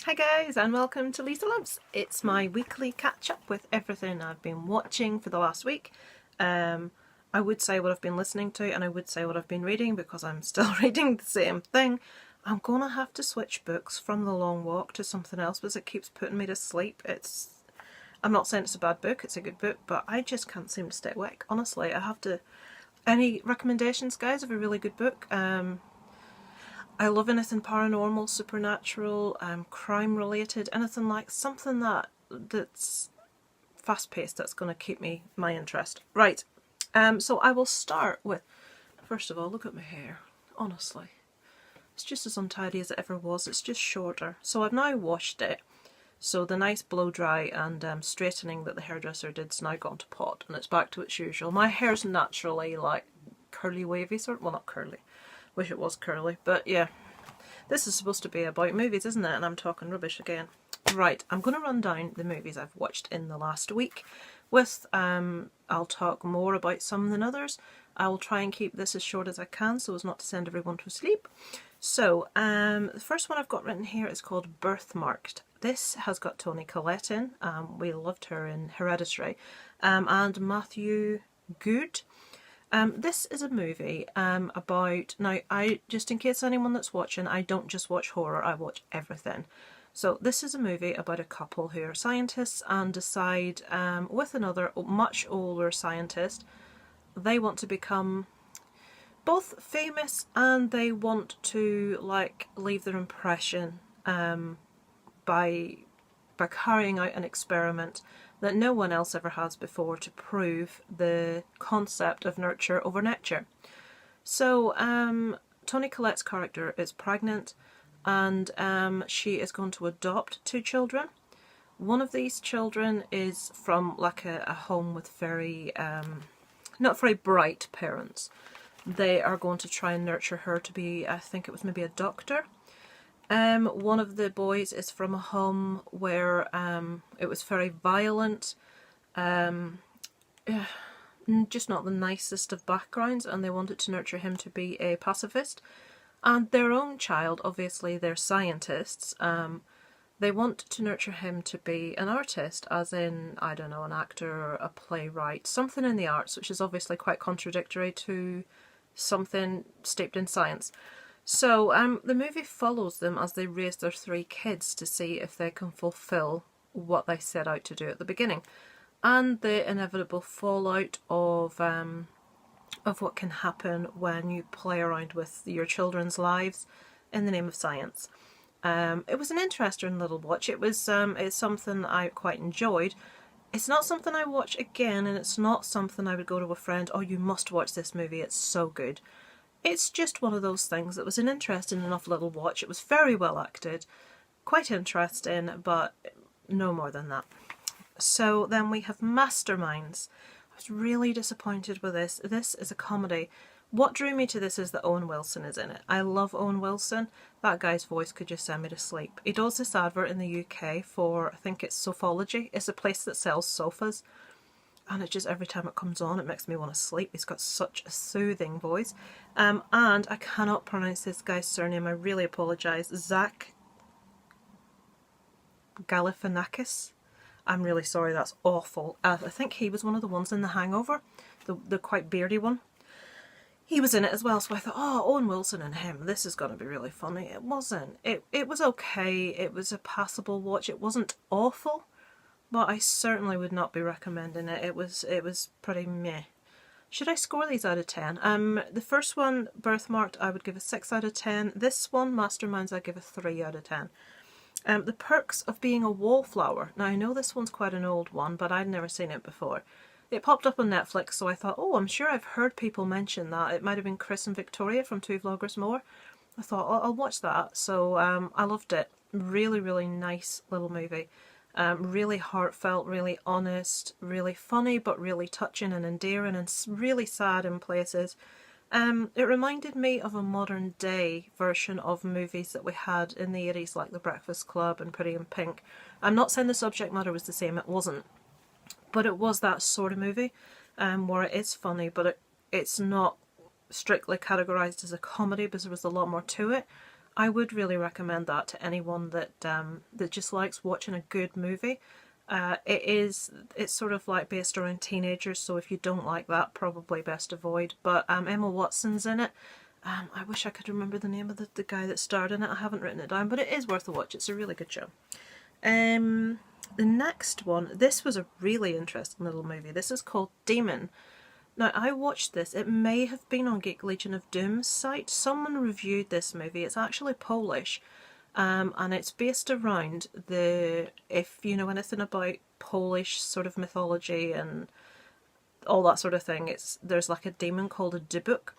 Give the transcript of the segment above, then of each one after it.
Hi guys, and welcome to Lisa Loves. It's my weekly catch up with everything I've been watching for the last week. I would say what I've been listening to, and I would say what I've been reading because I'm still reading the same thing. I'm gonna have to switch books from The Long Walk to something else because it keeps putting me to sleep. I'm not saying it's a bad book, it's a good book, but I just can't seem to stay awake. Honestly, I have to. Any recommendations, guys, of a really good book? I love anything paranormal, supernatural, crime related, anything like something that's fast paced, that's going to keep my interest. Right, so I will start with, first of all, look at my hair. Honestly, it's just as untidy as it ever was. It's just shorter. So I've now washed it. So the nice blow dry and straightening that the hairdresser did's now gone to pot, and it's back to its usual. My hair's naturally like curly wavy sort. Well, not curly. Wish it was curly, but yeah. This is supposed to be about movies, isn't it? And I'm talking rubbish again. Right, I'm going to run down the movies I've watched in the last week. I'll talk more about some than others. I will try and keep this as short as I can so as not to send everyone to sleep. So, the first one I've got written here is called Birthmarked. This has got Toni Collette in. We loved her in Hereditary. And Matthew Good. This is a movie about, now just in case anyone that's watching, I don't just watch horror, I watch everything. So this is a movie about a couple who are scientists and decide with another much older scientist, they want to become both famous and they want to like leave their impression by carrying out an experiment that no one else ever has before to prove the concept of nurture over nature. So Toni Collette's character is pregnant and she is going to adopt two children. One of these children is from like a home with very, not very bright parents. They are going to try and nurture her to be, I think it was maybe a doctor. One of the boys is from a home where it was very violent, just not the nicest of backgrounds, and they wanted to nurture him to be a pacifist. And their own child, obviously they're scientists, they want to nurture him to be an artist, as in, I don't know, an actor or a playwright, something in the arts, which is obviously quite contradictory to something steeped in science. So the movie follows them as they raise their three kids to see if they can fulfill what they set out to do at the beginning, and the inevitable fallout of what can happen when you play around with your children's lives in the name of science. It was an interesting little watch. It's something I quite enjoyed. It's not something I watch again, and it's not something I would go to a friend, oh, you must watch this movie, it's so good. It's just one of those things that was an interesting enough little watch. It was very well acted, quite interesting, but no more than that. So then we have Masterminds. I was really disappointed with this. This is a comedy. What drew me to this is that Owen Wilson is in it. I love Owen Wilson. That guy's voice could just send me to sleep. He does this advert in the UK for, I think it's Sofology. It's a place that sells sofas. And it just, every time it comes on, it makes me want to sleep. He's got such a soothing voice. And I cannot pronounce this guy's surname, I really apologise. Zach Galifianakis. I'm really sorry, that's awful. I think he was one of the ones in The Hangover, the quite beardy one. He was in it as well, so I thought, oh, Owen Wilson and him, this is going to be really funny. It wasn't. It was okay. It was a passable watch. It wasn't awful, but I certainly would not be recommending it. It was pretty meh. Should I score these out of 10? The first one, Birthmarked, I would give a 6 out of 10. This one, Masterminds, I'd give a 3 out of 10. The Perks of Being a Wallflower. Now, I know this one's quite an old one, but I'd never seen it before. It popped up on Netflix, so I thought, oh, I'm sure I've heard people mention that. It might have been Chris and Victoria from Two Vloggers More. I thought, oh, I'll watch that. So I loved it. Really, really nice little movie. Really heartfelt, really honest, really funny, but really touching and endearing, and really sad in places. It reminded me of a modern day version of movies that we had in the 80s, like The Breakfast Club and Pretty in Pink. I'm not saying the subject matter was the same, it wasn't. But it was that sort of movie where it is funny, but it's not strictly categorised as a comedy because there was a lot more to it. I would really recommend that to anyone that just likes watching a good movie. It's sort of like based around teenagers, so if you don't like that, probably best avoid. But Emma Watson's in it. I wish I could remember the name of the guy that starred in it. I haven't written it down, but it is worth a watch. It's a really good show. The next one, this was a really interesting little movie. This is called Demon. Now, I watched this. It may have been on Geek Legion of Doom's site. Someone reviewed this movie. It's actually Polish, and it's based around if you know anything about Polish sort of mythology and all that sort of thing, there's like a demon called a dybuk,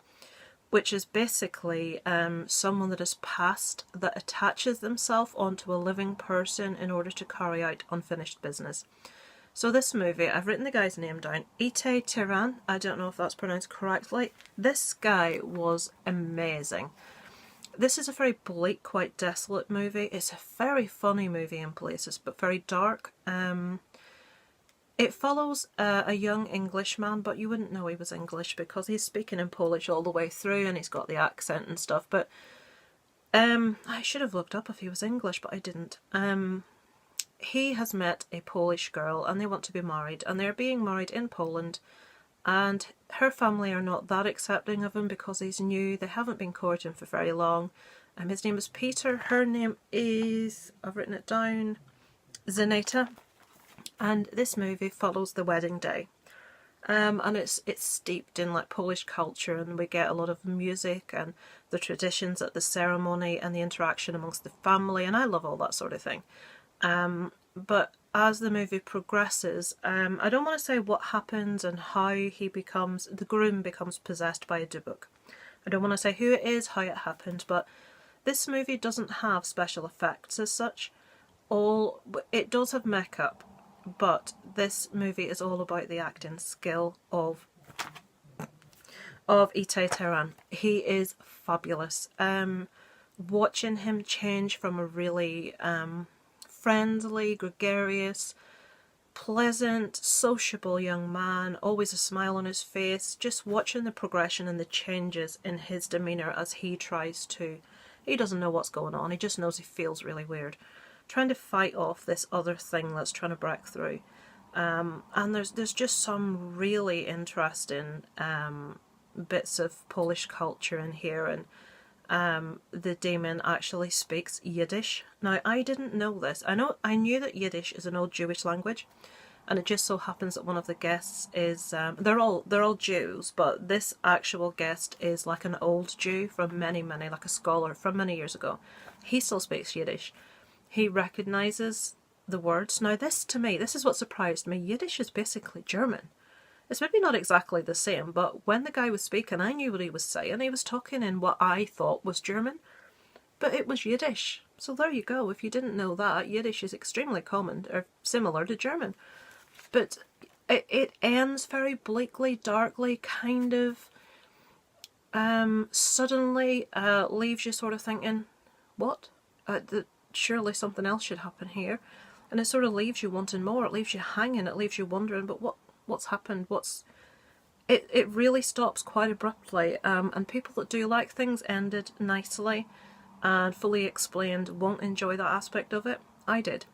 which is basically someone that has passed that attaches themselves onto a living person in order to carry out unfinished business. So this movie, I've written the guy's name down, Ite Tiran, I don't know if that's pronounced correctly. This guy was amazing. This is a very bleak, quite desolate movie. It's a very funny movie in places, but very dark. It follows a young Englishman, but you wouldn't know he was English because he's speaking in Polish all the way through and he's got the accent and stuff. But I should have looked up if he was English, but I didn't. He has met a Polish girl and they want to be married, and they're being married in Poland, and her family are not that accepting of him because he's new. They haven't been courting for very long. His name is Peter. Her name is, I've written it down, Zaneta. And this movie follows the wedding day. And it's steeped in like Polish culture, and we get a lot of music and the traditions at the ceremony and the interaction amongst the family, and I love all that sort of thing. But as the movie progresses, I don't want to say what happens and how the groom becomes possessed by a dybuk. I don't want to say who it is, how it happened, but this movie doesn't have special effects as such. It does have makeup, but this movie is all about the acting skill of Ite Teran. He is fabulous. Watching him change from a really friendly, gregarious, pleasant, sociable young man, always a smile on his face, just watching the progression and the changes in his demeanour as he doesn't know what's going on, he just knows he feels really weird, trying to fight off this other thing that's trying to break through. And there's just some really interesting bits of Polish culture in here, and the demon actually speaks Yiddish. Now, I didn't know this. I knew that Yiddish is an old Jewish language, and it just so happens that one of the guests is they're all Jews, but this actual guest is like an old Jew from many, like a scholar from many years ago. He still speaks Yiddish. He recognises the words. Now, this is what surprised me. Yiddish is basically German. It's maybe not exactly the same, but when the guy was speaking, I knew what he was saying. He was talking in what I thought was German, but it was Yiddish. So there you go. If you didn't know that, Yiddish is extremely common, or similar to German. But it ends very bleakly, darkly, kind of suddenly leaves you sort of thinking, what? Surely something else should happen here. And it sort of leaves you wanting more. It leaves you hanging. It leaves you wondering, but what's happened? It really stops quite abruptly. And people that do like things ended nicely and fully explained won't enjoy that aspect of it. I did.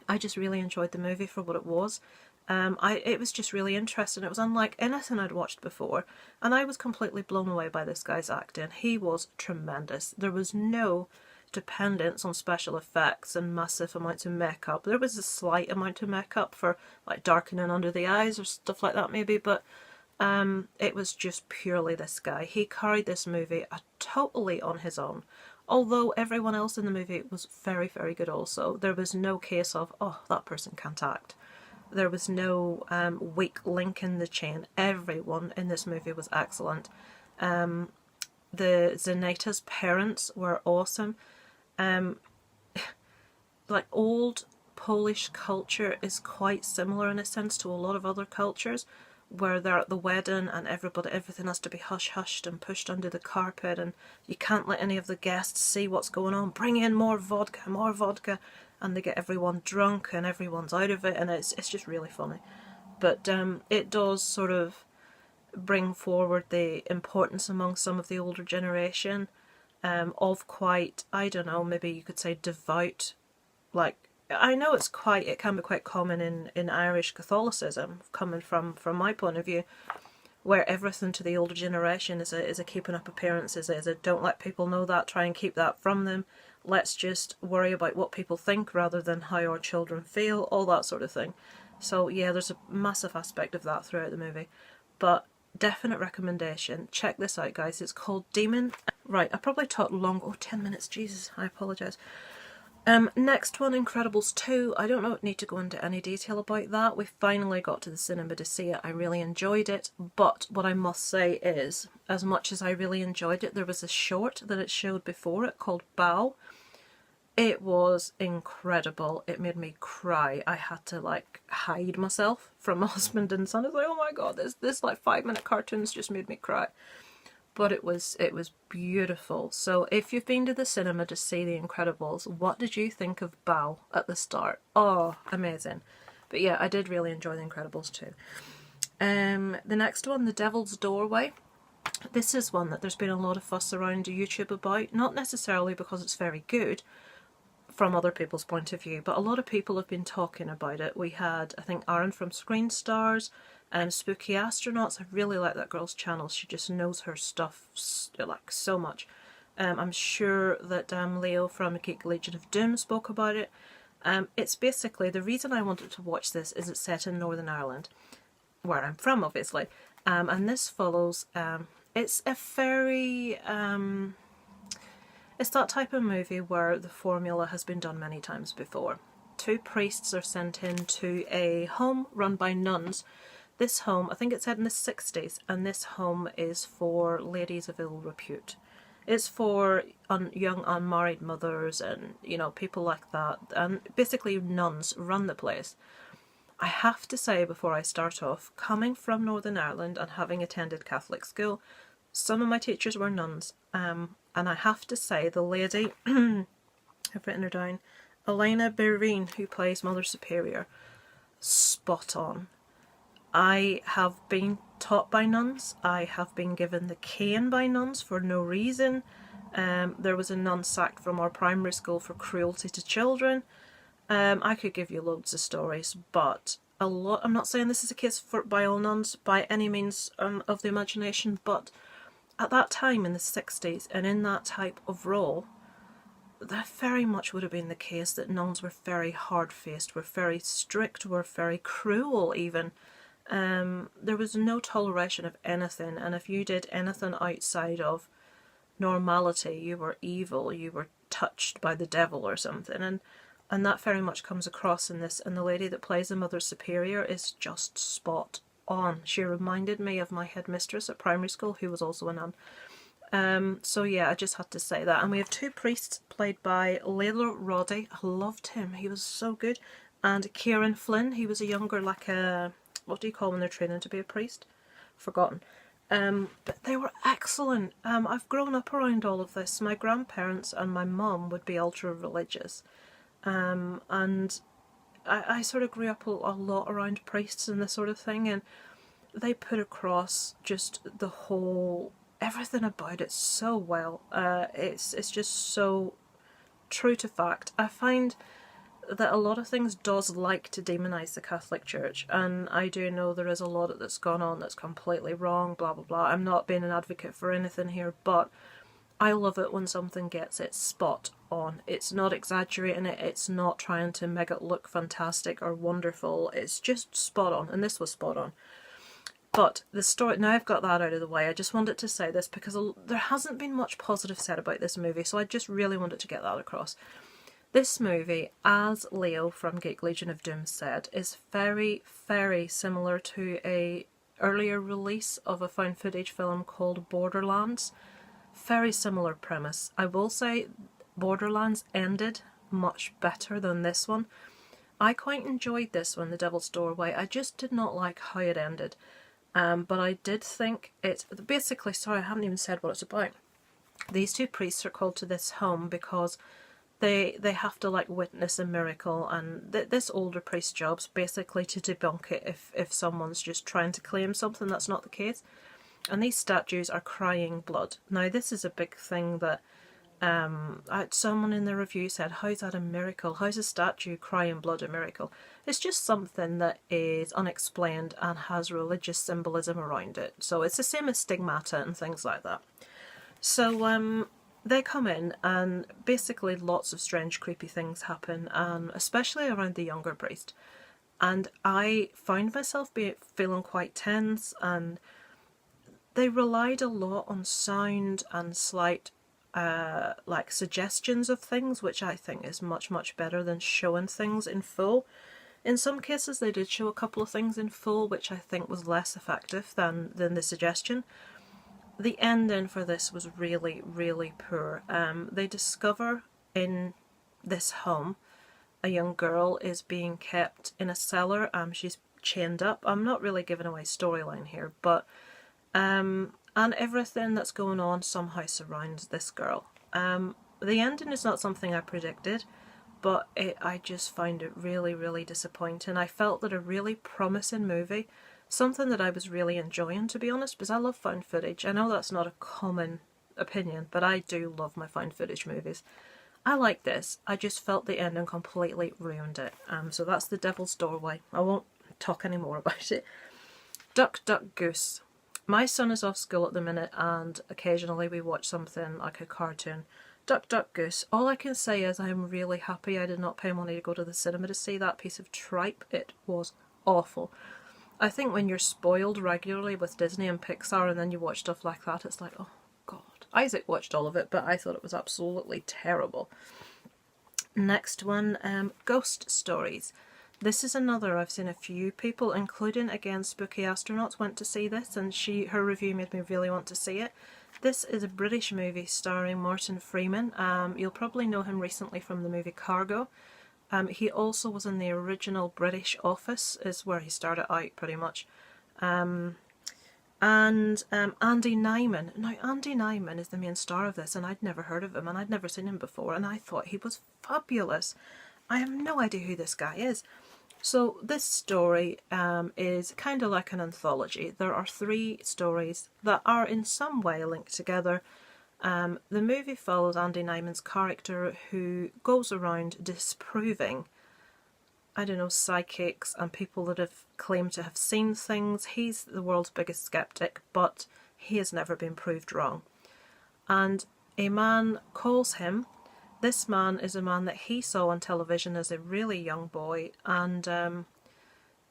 I just really enjoyed the movie for what it was. It was just really interesting. It was unlike anything I'd watched before, and I was completely blown away by this guy's acting. He was tremendous. There was no dependence on special effects and massive amounts of makeup. There was a slight amount of makeup for like darkening under the eyes or stuff like that maybe, but it was just purely this guy. He carried this movie totally on his own. Although everyone else in the movie was very, very good also. There was no case of, oh, that person can't act. There was no weak link in the chain. Everyone in this movie was excellent. The Zaneta's parents were awesome. Like old Polish culture is quite similar in a sense to a lot of other cultures, where they're at the wedding and everything has to be hush-hushed and pushed under the carpet, and you can't let any of the guests see what's going on. Bring in more vodka, and they get everyone drunk and everyone's out of it, and it's just really funny. But it does sort of bring forward the importance among some of the older generation of quite, I don't know, maybe you could say devout, like, I know it can be quite common in Irish Catholicism, coming from my point of view, where everything to the older generation is a keeping up appearances, is a don't let people know that, try and keep that from them, let's just worry about what people think rather than how our children feel, all that sort of thing. So yeah, there's a massive aspect of that throughout the movie. But definite recommendation. Check this out, guys. It's called Demon. Right, I probably talked long. Oh, 10 minutes. Jesus, I apologise. Next one, Incredibles 2. I don't need to go into any detail about that. We finally got to the cinema to see it. I really enjoyed it. But what I must say is, as much as I really enjoyed it, there was a short that it showed before it called Bow. It was incredible. It made me cry. I had to like hide myself from my husband and son. I was like, oh my god, this like 5-minute cartoons just made me cry. But it was beautiful. So if you've been to the cinema to see The Incredibles, what did you think of Bow at the start? Oh, amazing. But yeah, I did really enjoy The Incredibles too. The next one, The Devil's Doorway. This is one that there's been a lot of fuss around YouTube about, not necessarily because it's very good from other people's point of view, but a lot of people have been talking about it. We had, I think, Aaron from Screen Stars, Spooky Astronauts. I really like that girl's channel. She just knows her stuff like so much. I'm sure that Leo from Geek Legion of Doom spoke about it. It's basically, the reason I wanted to watch this is it's set in Northern Ireland, where I'm from, obviously. And this follows, it's a very, it's that type of movie where the formula has been done many times before. 2 priests are sent into a home run by nuns. This home, I think it's set in the 60s, and this home is for ladies of ill repute. It's for young unmarried mothers and, you know, people like that. And basically nuns run the place. I have to say before I start off, coming from Northern Ireland and having attended Catholic school, some of my teachers were nuns. And I have to say the lady, I've written her down, Elena Berreen, who plays Mother Superior, spot on. I have been taught by nuns. I have been given the cane by nuns for no reason. There was a nun sacked from our primary school for cruelty to children. I could give you loads of stories, but a lot. I'm not saying this is a case by all nuns by any means of the imagination, but at that time in the 60s and in that type of role, that very much would have been the case that nuns were very hard-faced, were very strict, were very cruel even. There was no toleration of anything, and if you did anything outside of normality, you were evil, you were touched by the devil or something, and that very much comes across in this, and the lady that plays the Mother Superior is just spot on. She reminded me of my headmistress at primary school, who was also a nun. So yeah, I just had to say that. And we have 2 priests played by Layla Roddy. I loved him, he was so good. And Kieran Flynn, he was a younger, like a, what do you call when they're training to be a priest? Forgotten. But they were excellent. I've grown up around all of this. My grandparents and my mum would be ultra religious. And I sort of grew up a lot around priests and this sort of thing, and they put across just the whole, everything about it so well. It's just so true to fact. I find that a lot of things does like to demonise the Catholic Church, and I do know there is a lot that's gone on that's completely wrong, blah blah blah. I'm not being an advocate for anything here, but I love it when something gets it spot on. It's not exaggerating it, it's not trying to make it look fantastic or wonderful, it's just spot on, and this was spot on. But the story, now I've got that out of the way, I just wanted to say this because there hasn't been much positive said about this movie, so I just really wanted to get that across. This movie, as Leo from Geek Legion of Doom said, is very, very similar to a earlier release of a found footage film called Borderlands. Very similar premise. I will say Borderlands ended much better than this one. I quite enjoyed this one, The Devil's Doorway. I just did not like how it ended. But I did think it... Basically, sorry, I haven't even said what it's about. These 2 priests are called to this home because they have to like witness a miracle, and this older priest's job's basically to debunk it if someone's just trying to claim something that's not the case. And these statues are crying blood. Now this is a big thing that Someone in the review said, how's that a miracle? How's a statue crying blood a miracle? It's just something that is unexplained and has religious symbolism around it. So it's the same as stigmata and things like that. So they come in and basically lots of strange creepy things happen, especially around the younger priest. And I found myself feeling quite tense, and they relied a lot on sound and slight like suggestions of things, which I think is much, much better than showing things in full. In some cases they did show a couple of things in full, which I think was less effective than the suggestion. The ending for this was really, really poor. They discover in this home a young girl is being kept in a cellar. She's chained up. I'm not really giving away storyline here, but and everything that's going on somehow surrounds this girl. The ending is not something I predicted, but I just found it really, really disappointing. I felt that a really promising movie, something that I was really enjoying, to be honest, because I love found footage. I know that's not a common opinion, but I do love my found footage movies. I like this. I just felt the ending completely ruined it. So that's The Devil's Doorway. I won't talk any more about it. Duck, Duck, Goose. My son is off school at the minute, and occasionally we watch something like a cartoon. Duck, Duck, Goose. All I can say is I'm really happy I did not pay money to go to the cinema to see that piece of tripe. It was awful. I think when you're spoiled regularly with Disney and Pixar and then you watch stuff like that, it's like, oh God. Isaac watched all of it, but I thought it was absolutely terrible. Next one, Ghost Stories. This is another, I've seen a few people, including, again, Spooky Astronauts, went to see this, and her review made me really want to see it. This is a British movie starring Martin Freeman. You'll probably know him recently from the movie Cargo. He also was in the original British Office, is where he started out pretty much. And Andy Nyman. Now, Andy Nyman is the main star of this, and I'd never heard of him, and I'd never seen him before, and I thought he was fabulous. I have no idea who this guy is. So this story is kind of like an anthology. There are 3 stories that are in some way linked together. The movie follows Andy Nyman's character, who goes around disproving, I don't know, psychics and people that have claimed to have seen things. He's the world's biggest skeptic, but he has never been proved wrong. And a man calls him. This man is a man that he saw on television as a really young boy, and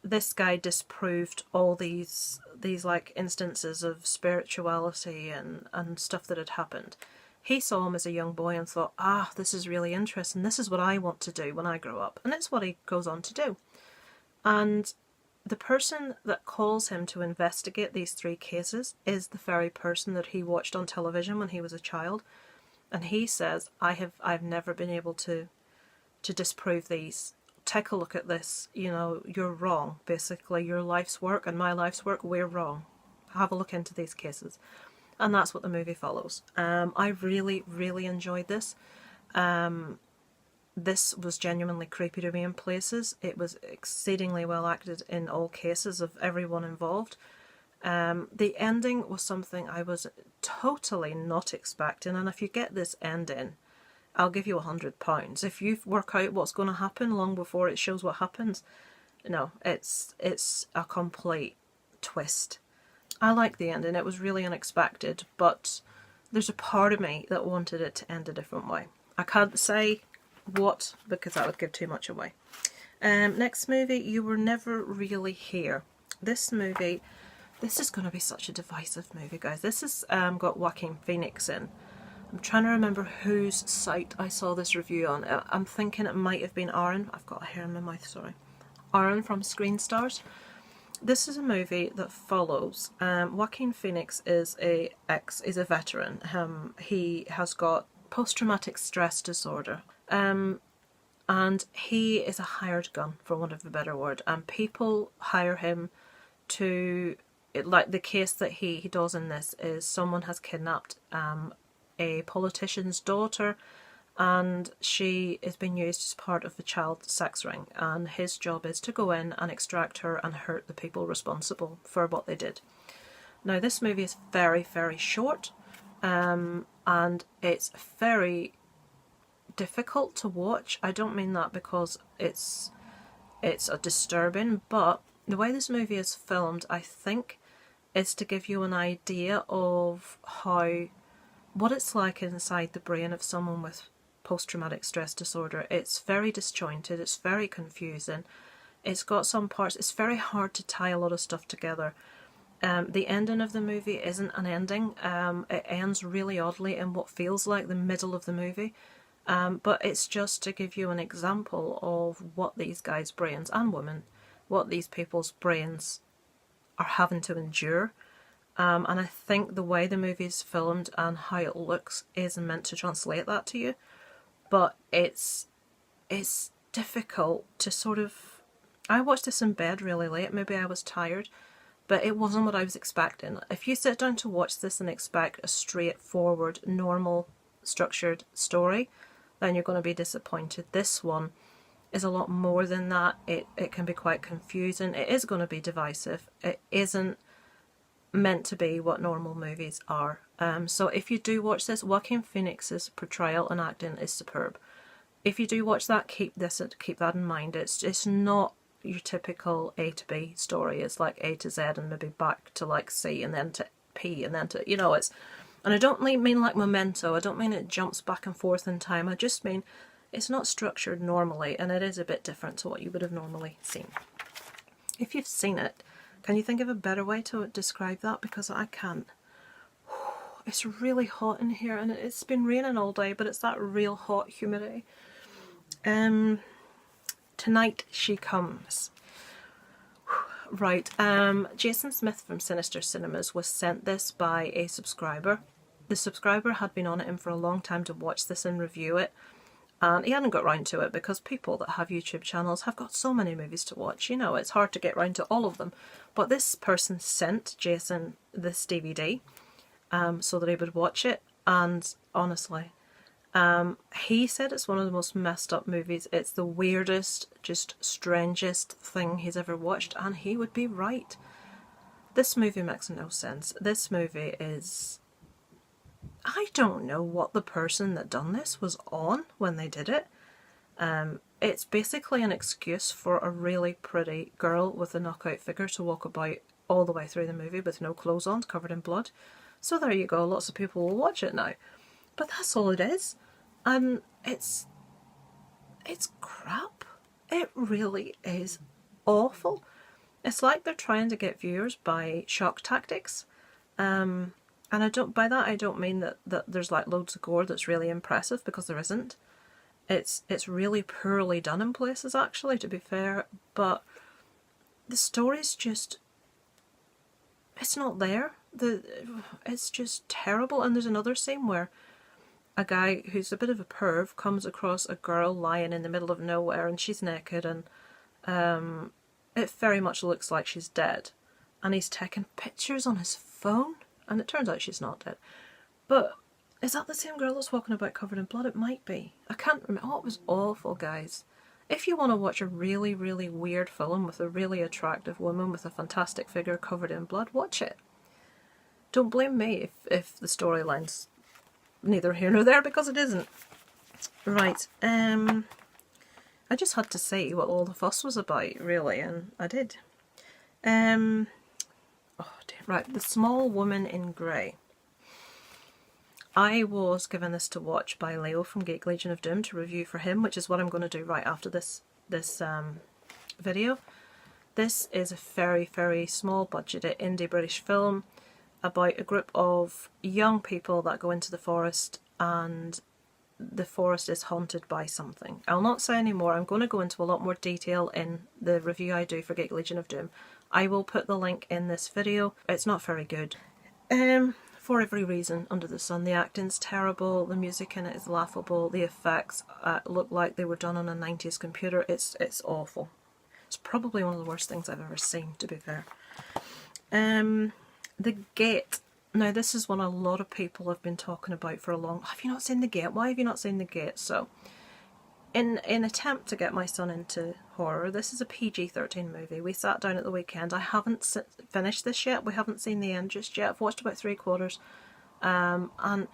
this guy disproved all these like instances of spirituality and stuff that had happened. He saw him as a young boy and thought, this is really interesting, this is what I want to do when I grow up, and it's what he goes on to do. And the person that calls him to investigate these 3 cases is the very person that he watched on television when he was a child. And he says, I've never been able to disprove these. Take a look at this. You know, you're wrong. Basically, your life's work and my life's work, we're wrong. Have a look into these cases. And that's what the movie follows. I really, really enjoyed this. This was genuinely creepy to me in places. It was exceedingly well acted in all cases of everyone involved. The ending was something I was totally not expecting, and if you get this ending, I'll give you £100. If you work out what's going to happen long before it shows what happens, no, it's a complete twist. I like the ending. It was really unexpected, but there's a part of me that wanted it to end a different way. I can't say what, because that would give too much away. Next movie, You Were Never Really Here. This movie... This is going to be such a divisive movie, guys. This has got Joaquin Phoenix in. I'm trying to remember whose site I saw this review on. I'm thinking it might have been Aaron. I've got a hair in my mouth, sorry. Aaron from Screen Stars. This is a movie that follows. Joaquin Phoenix is a veteran. He has got post-traumatic stress disorder. And he is a hired gun, for want of a better word. And people hire him to... Like the case that he does in this is someone has kidnapped a politician's daughter, and she is being used as part of the child sex ring, and his job is to go in and extract her and hurt the people responsible for what they did. Now this movie is very, very short. and it's very difficult to watch. I don't mean that because it's a disturbing, but the way this movie is filmed, I think, is to give you an idea of what it's like inside the brain of someone with post-traumatic stress disorder. It's very disjointed, it's very confusing, it's got some parts, it's very hard to tie a lot of stuff together. The ending of the movie isn't an ending. It ends really oddly in what feels like the middle of the movie. But it's just to give you an example of what these guys' brains, and women, what these people's brains are having to endure. And I think the way the movie is filmed and how it looks is meant to translate that to you. But it's difficult to sort of... I watched this in bed really late, maybe I was tired, but it wasn't what I was expecting. If you sit down to watch this and expect a straightforward, normal, structured story, then you're going to be disappointed. This one is a lot more than that. It can be quite confusing. It is going to be divisive. It isn't meant to be what normal movies are. So if you do watch this, Joaquin Phoenix's portrayal and acting is superb. If you do watch that, keep that in mind. It's not your typical A to B story. It's like A to Z and maybe back to like C and then to P and then to, you know, it's... And I don't mean like Memento, I don't mean it jumps back and forth in time, I just mean it's not structured normally and it is a bit different to what you would have normally seen. If you've seen it, can you think of a better way to describe that? Because I can't. It's really hot in here and it's been raining all day, but it's that real hot humidity. Tonight She Comes. Right, Jason Smith from Sinister Cinemas was sent this by a subscriber. The subscriber had been on him for a long time to watch this and review it, and he hadn't got round to it because people that have YouTube channels have got so many movies to watch, you know, it's hard to get round to all of them. But this person sent Jason this DVD so that he would watch it, and honestly, he said it's one of the most messed up movies. It's the weirdest, just strangest thing he's ever watched, and he would be right. This movie makes no sense. This movie is... I don't know what the person that done this was on when they did it. It's basically an excuse for a really pretty girl with a knockout figure to walk about all the way through the movie with no clothes on, covered in blood. So there you go, lots of people will watch it now. But that's all it is. And it's crap. It really is awful. It's like they're trying to get viewers by shock tactics. And by that I don't mean that there's like loads of gore that's really impressive, because there isn't. It's really poorly done in places, actually, to be fair, but the story's just... it's not there. It's just terrible. And there's another scene where a guy who's a bit of a perv comes across a girl lying in the middle of nowhere and she's naked, and it very much looks like she's dead, and he's taking pictures on his phone, and it turns out she's not dead. But is that the same girl that's walking about covered in blood? It might be. I can't remember. Oh, it was awful, guys. If you want to watch a really, really weird film with a really attractive woman with a fantastic figure covered in blood, watch it. Don't blame me if the storyline's neither here nor there, because it isn't. Right, I just had to see what all the fuss was about, really, and I did. Oh dear. Right, The Small Woman in Grey. I was given this to watch by Leo from Geek Legion of Doom to review for him, which is what I'm going to do right after this video. This is a very, very small budgeted indie British film about a group of young people that go into the forest, and the forest is haunted by something. I'll not say any more. I'm going to go into a lot more detail in the review I do for Geek Legion of Doom. I will put the link in this video. It's not very good. For every reason under the sun. The acting's terrible, the music in it is laughable, the effects look like they were done on a 90s computer. It's awful. It's probably one of the worst things I've ever seen, to be fair. The Gate. Now this is one a lot of people have been talking about for a long... Have you not seen The Gate? Why have you not seen The Gate? So, in attempt to get my son into horror, this is a PG-13 movie. We sat down at the weekend. I haven't finished this yet. We haven't seen the end just yet. I've watched about 3/4. And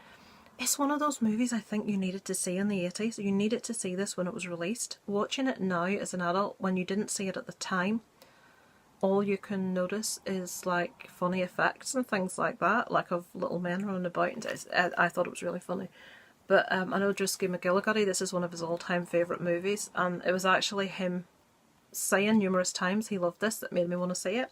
it's one of those movies I think you needed to see in the 80s. You needed to see this when it was released. Watching it now as an adult, when you didn't see it at the time, all you can notice is like funny effects and things like that, like of little men running about. And I thought it was really funny. But I know Drisky McGillicuddy, this is one of his all-time favourite movies, and it was actually him saying numerous times he loved this that made me want to see it.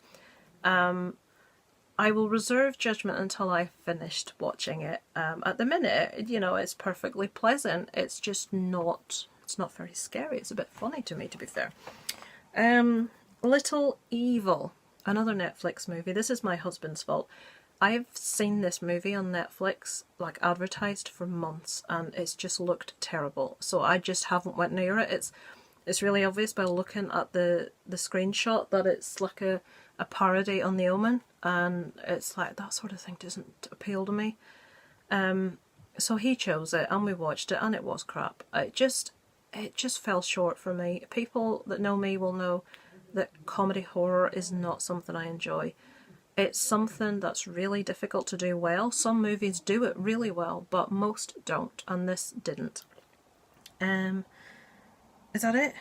I will reserve judgment until I've finished watching it. At the minute, you know, it's perfectly pleasant. It's just not, it's not very scary. It's a bit funny to me, to be fair. Little Evil, another Netflix movie. This is my husband's fault. I've seen this movie on Netflix, like advertised for months, and it's just looked terrible. So I just haven't went near it. It's really obvious by looking at the screenshot that it's like a parody on The Omen, and it's like that sort of thing doesn't appeal to me. So he chose it, and we watched it, and it was crap. It just fell short for me. People that know me will know that comedy horror is not something I enjoy. It's something that's really difficult to do well. Some movies do it really well, but most don't, and this didn't. Is that it?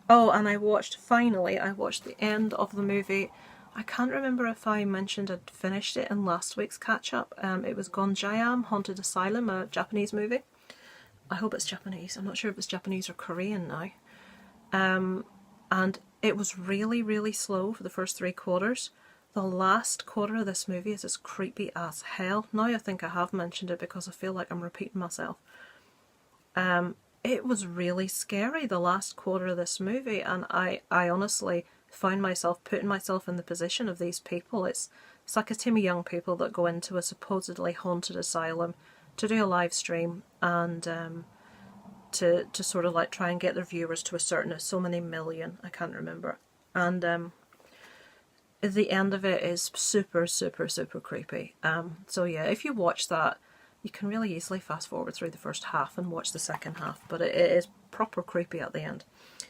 Oh, and I watched the end of the movie. I can't remember if I mentioned I'd finished it in last week's catch-up. It was Gonjiam, Haunted Asylum, a Japanese movie. I hope it's Japanese. I'm not sure if it's Japanese or Korean now. And it was really, really slow for the first 3 quarters. The last quarter of this movie is as creepy as hell. Now I think I have mentioned it because I feel like I'm repeating myself. It was really scary, the last quarter of this movie, and I honestly found myself putting myself in the position of these people. It's like a team of young people that go into a supposedly haunted asylum to do a live stream and to sort of like try and get their viewers to a certain so many million, I can't remember. And the end of it is super, super, super creepy. So yeah, if you watch that, you can really easily fast forward through the first half and watch the second half, but it is proper creepy at the end.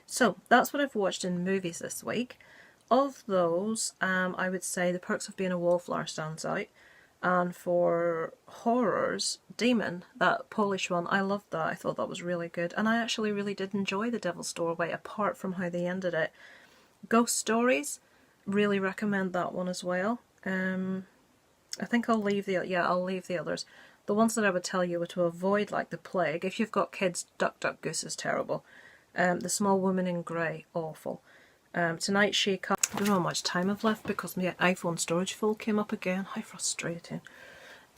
So that's what I've watched in movies this week. Of those, I would say The Perks of Being a Wallflower stands out. And for horrors, Demon, that Polish one, I loved that. I thought that was really good. And I actually really did enjoy The Devil's Doorway, apart from how they ended it. Ghost Stories, really recommend that one as well. I think I'll leave the others. The ones that I would tell you were to avoid like the plague. If you've got kids, Duck Duck Goose is terrible. The Small Woman in Grey, awful. Tonight She Comes. I don't know how much time I've left because my iPhone storage full came up again. How frustrating.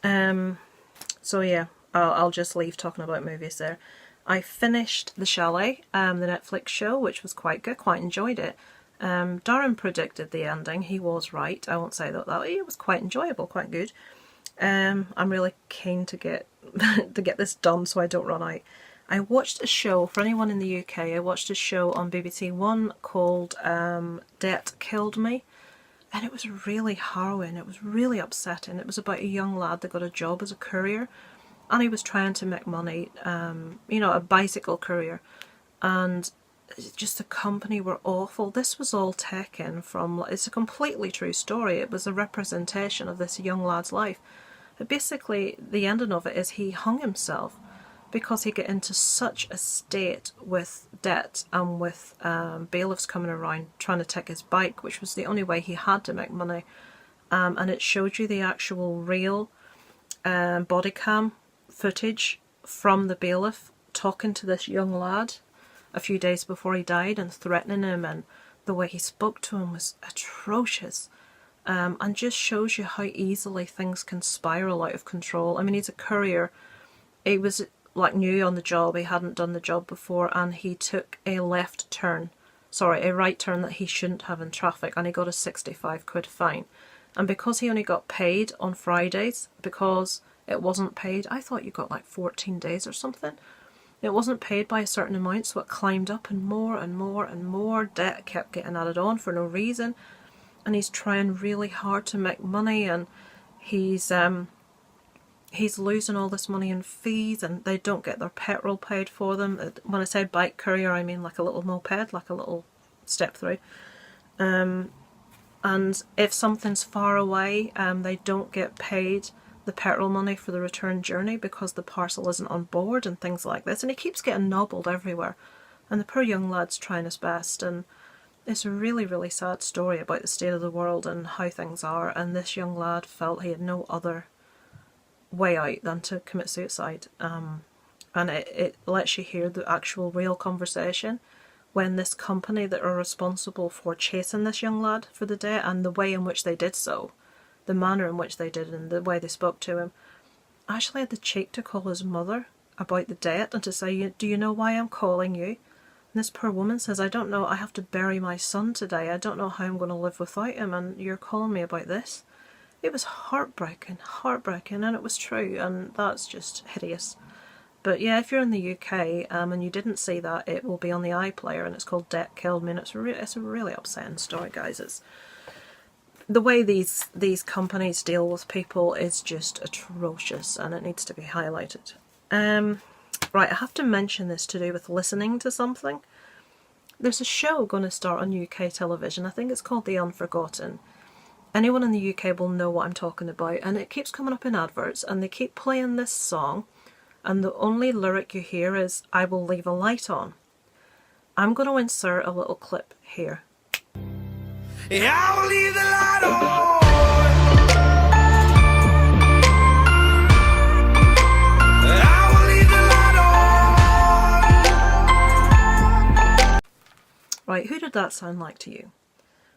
So yeah, I'll just leave talking about movies there. I finished The Chalet, the Netflix show, which was quite good, quite enjoyed it. Darren predicted the ending, he was right. I won't say that it was quite enjoyable, quite good. I'm really keen to get to get this done so I don't run out. I watched a show, for anyone in the UK, I watched a show on BBC One called Debt Killed Me, and it was really harrowing, it was really upsetting. It was about a young lad that got a job as a courier, and he was trying to make money, you know, a bicycle courier, and just the company were awful. This was all taken from, it's a completely true story, it was a representation of this young lad's life. But basically the ending of it is he hung himself because he got into such a state with debt and with bailiffs coming around trying to take his bike, which was the only way he had to make money. And it showed you the actual real body cam footage from the bailiff talking to this young lad a few days before he died and threatening him, and the way he spoke to him was atrocious. And just shows you how easily things can spiral out of control. I mean, he's a courier. He was like new on the job, he hadn't done the job before, and he took a right turn that he shouldn't have in traffic, and he got a 65 quid fine. And because he only got paid on Fridays, because it wasn't paid, I thought you got like 14 days or something. It wasn't paid by a certain amount, so it climbed up, and more and more and more debt kept getting added on for no reason. And he's trying really hard to make money, and he's losing all this money in fees, and they don't get their petrol paid for them. When I say bike courier, I mean like a little moped, like a little step through. And if something's far away, they don't get paid the petrol money for the return journey because the parcel isn't on board and things like this, and he keeps getting nobbled everywhere, and the poor young lad's trying his best, and it's a really, really sad story about the state of the world and how things are, and this young lad felt he had no other way out than to commit suicide. And it lets you hear the actual real conversation when this company that are responsible for chasing this young lad for the debt, and the way in which they did so, the manner in which they did it and the way they spoke to him, actually had the cheek to call his mother about the debt and to say, do you know why I'm calling you? And this poor woman says, I don't know, I have to bury my son today, I don't know how I'm going to live without him, and you're calling me about this? It was heartbreaking, and it was true, and that's just hideous. But yeah, if you're in the UK and you didn't see that, it will be on the iPlayer, and it's called Debt Killed Me, and it's a really upsetting story, guys. It's the way these companies deal with people is just atrocious, and it needs to be highlighted. Right, I have to mention this to do with listening to something. There's a show going to start on UK television. I think it's called The Unforgotten. Anyone in the UK will know what I'm talking about, and it keeps coming up in adverts, and they keep playing this song, and the only lyric you hear is, I will leave a light on. I'm going to insert a little clip here. Yeah, I will leave the light on. I will leave the light on. Right, who did that sound like to you?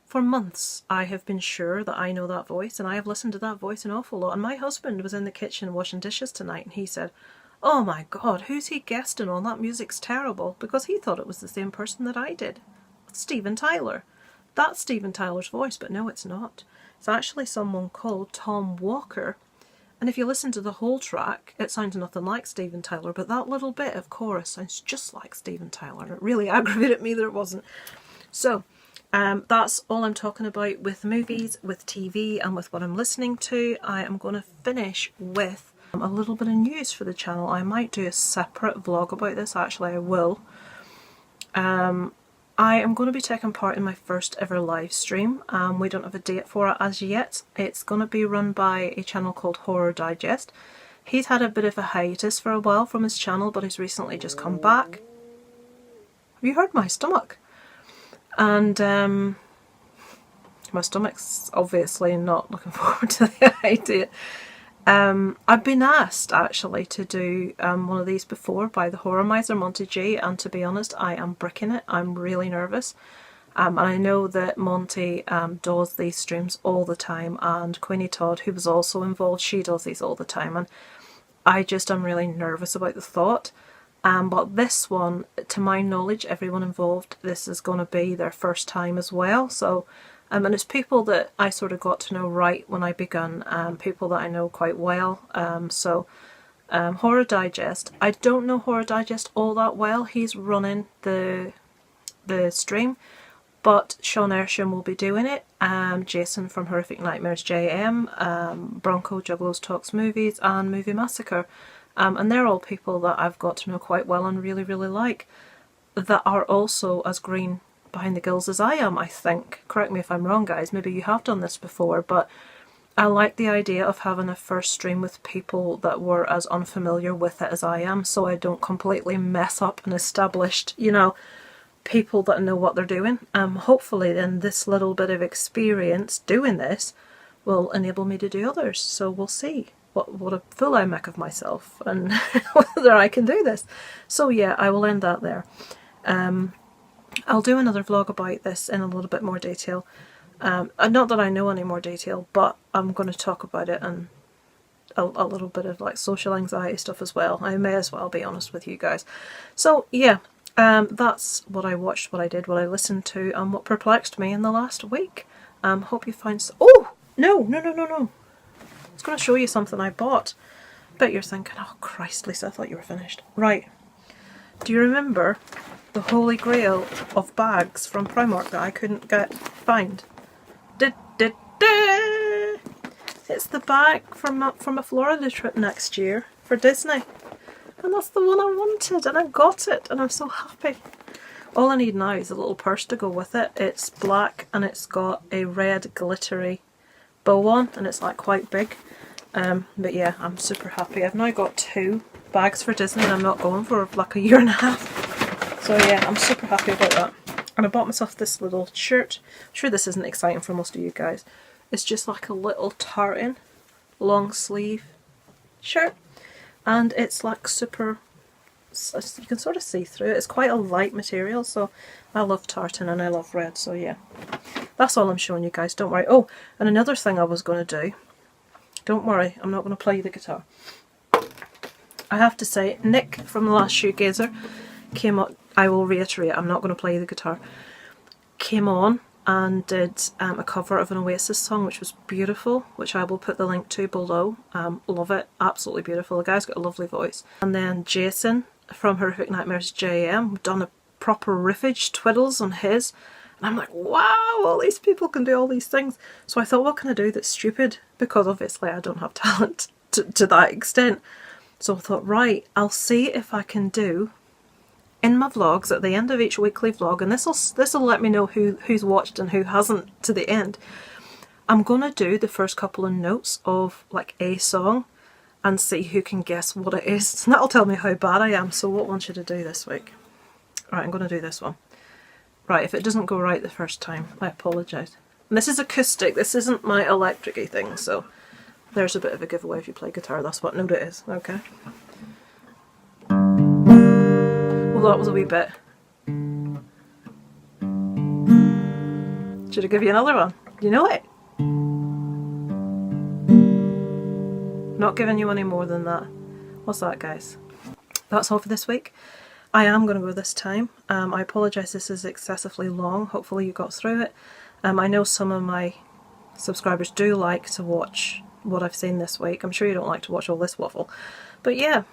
For months I have been sure that I know that voice, and I have listened to that voice an awful lot, and my husband was in the kitchen washing dishes tonight and he said, oh my god, who's he guesting on? That music's terrible, because he thought it was the same person that I did. Steven Tyler. That's Steven Tyler's voice, but no, it's not. It's actually someone called Tom Walker, and if you listen to the whole track, it sounds nothing like Steven Tyler, but that little bit of chorus sounds just like Steven Tyler, and it really aggravated me that it wasn't. So, that's all I'm talking about with movies, with TV, and with what I'm listening to. I am going to finish with a little bit of news for the channel. I might do a separate vlog about this, actually I will. I am going to be taking part in my first ever live stream. We don't have a date for it as yet. It's going to be run by a channel called Horror Digest. He's had a bit of a hiatus for a while from his channel, but he's recently just come back. Have you heard my stomach? And my stomach's obviously not looking forward to the idea. I've been asked actually to do one of these before by the Horror Miser Monty G, and to be honest, I am bricking it. I'm really nervous. And I know that Monty does these streams all the time, and Queenie Todd, who was also involved, she does these all the time, and I just am really nervous about the thought. But this one, to my knowledge, everyone involved, this is going to be their first time as well. So, and it's people that I sort of got to know right when I began, people that I know quite well. Horror Digest. I don't know Horror Digest all that well. He's running the stream, but Sean Ersham will be doing it. Jason from Horrific Nightmares JM, Bronco Juggalos Talks Movies, and Movie Massacre. And they're all people that I've got to know quite well and really, really like, that are also as green behind the gills as I am, I think. Correct me if I'm wrong, guys, maybe you have done this before, but I like the idea of having a first stream with people that were as unfamiliar with it as I am, so I don't completely mess up an established, you know, people that know what they're doing. Hopefully then this little bit of experience doing this will enable me to do others, so we'll see what a fool I make of myself and whether I can do this. So yeah, I will end that there. I'll do another vlog about this in a little bit more detail. Not that I know any more detail, but I'm going to talk about it and a little bit of like social anxiety stuff as well. I may as well be honest with you guys. So yeah, that's what I watched, what I did, what I listened to, and what perplexed me in the last week. Hope you find oh! No! I was going to show you something I bought. Bet you're thinking, oh Christ, Lisa, I thought you were finished. Right. Do you remember the holy grail of bags from Primark that I couldn't find? It's the bag from a Florida trip next year for Disney. And that's the one I wanted, and I got it, and I'm so happy. All I need now is a little purse to go with it. It's black and it's got a red glittery bow on, and it's like quite big. But yeah, I'm super happy. I've now got 2 bags for Disney and I'm not going for like a year and a half. So yeah, I'm super happy about that. And I bought myself this little shirt. I'm sure this isn't exciting for most of you guys. It's just like a little tartan long sleeve shirt. And it's like super, you can sort of see through it. It's quite a light material, so I love tartan and I love red, so yeah. That's all I'm showing you guys, don't worry. Oh, and another thing I was going to do. Don't worry, I'm not going to play the guitar. I have to say, Nick from The Last Shoegazer came up, I will reiterate, I'm not going to play the guitar, came on and did a cover of an Oasis song which was beautiful, which I will put the link to below. Love it, absolutely beautiful. The guy's got a lovely voice. And then Jason from Horrific Nightmares JM done a proper riffage twiddles on his, and I'm like, wow, all these people can do all these things. So I thought, what can I do that's stupid? Because obviously I don't have talent to that extent. So I thought, right, I'll see if I can do in my vlogs at the end of each weekly vlog, and this'll let me know who's watched and who hasn't to the end. I'm gonna do the first couple of notes of like a song and see who can guess what it is. And that'll tell me how bad I am. So what one should I do this week? Right, I'm gonna do this one. Right, if it doesn't go right the first time, I apologise. And this is acoustic, this isn't my electric-y thing, so there's a bit of a giveaway if you play guitar, that's what note it is, okay? Well, that was a wee bit. Should I give you another one? You know it? Not giving you any more than that. What's that, guys? That's all for this week. I am going to go this time. I apologise this is excessively long. Hopefully you got through it. I know some of my subscribers do like to watch what I've seen this week. I'm sure you don't like to watch all this waffle. But yeah,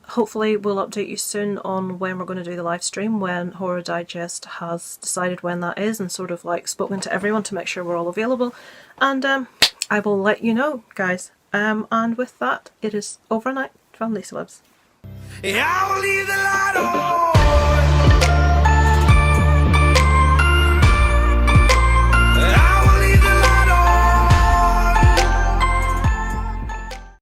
hopefully we'll update you soon on when we're going to do the live stream, when Horror Digest has decided when that is and sort of like spoken to everyone to make sure we're all available. And I will let you know, guys. And with that, it is over and out from Lisa Lives. I will leave the light on.